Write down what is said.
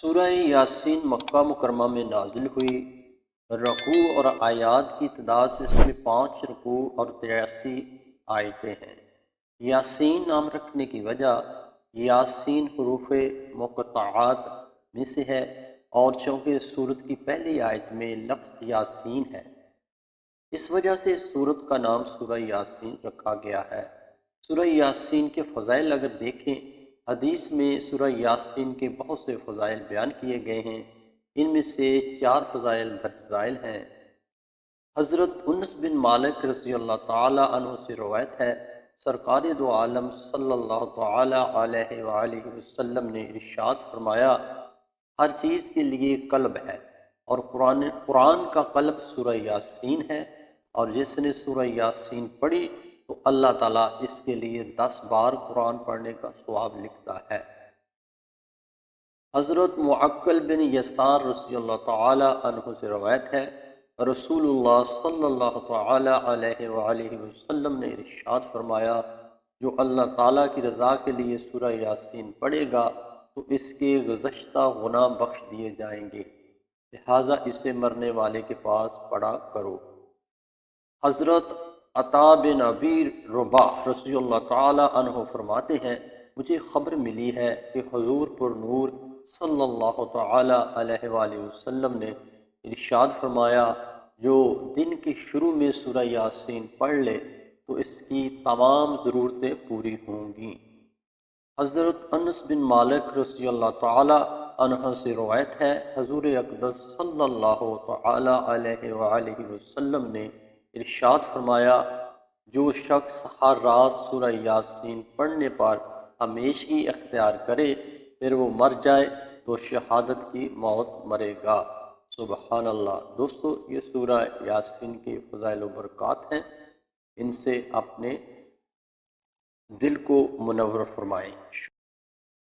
سورہ یاسین مکہ مکرمہ میں نازل ہوئی۔ رکوع اور آیات کی تعداد سے اس میں 5 رکوع اور 83 آیتیں ہیں۔ یاسین نام رکھنے کی وجہ یاسین حروف مقطعات میں سے ہے اور چونکہ سورت کی پہلی آیت میں لفظ یاسین ہے، اس وجہ سے اس سورت کا نام سورہ یاسین رکھا گیا ہے۔ سورہ یاسین کے فضائل اگر دیکھیں، حدیث میں سورہ یاسین کے بہت سے فضائل بیان کیے گئے ہیں۔ ان میں سے 4 فضائل درج ذیل ہیں۔ حضرت انس بن مالک رضی اللہ تعالی عنہ سے روایت ہے، سرکار دو عالم صلی اللہ تعالی علیہ وآلہ وسلم نے ارشاد فرمایا، ہر چیز کے لیے قلب ہے اور قرآن کا قلب سورہ یاسین ہے، اور جس نے سورہ یاسین پڑھی تو اللہ تعالیٰ اس کے لیے 10 بار قرآن پڑھنے کا ثواب لکھتا ہے۔ حضرت معقل بن یسار رضی اللہ تعالی عنہ سے روایت ہے، رسول اللہ صلی اللہ تعالی علیہ وآلہ وسلم نے ارشاد فرمایا، جو اللہ تعالیٰ کی رضا کے لیے سورہ یاسین پڑھے گا تو اس کے گزشتہ گناہ بخش دیے جائیں گے، لہٰذا اسے مرنے والے کے پاس پڑھا کرو۔ حضرت عطا بن ابی رباح رضی اللہ تعالی عنہ فرماتے ہیں، مجھے خبر ملی ہے کہ حضور پر نور صلی اللہ تعالی علیہ وآلہ وسلم نے ارشاد فرمایا، جو دن کے شروع میں سورہ یاسین پڑھ لے تو اس کی تمام ضرورتیں پوری ہوں گی۔ حضرت انس بن مالک رضی اللہ تعالی عنہ سے روایت ہے، حضور اقدس صلی اللہ تعالی علیہ وآلہ وسلم نے ارشاد فرمایا، جو شخص ہر رات سورہ یاسین پڑھنے پر ہمیشگی اختیار کرے پھر وہ مر جائے تو شہادت کی موت مرے گا۔ سبحان اللہ۔ دوستو، یہ سورہ یاسین کے فضائل و برکات ہیں، ان سے اپنے دل کو منور فرمائیں۔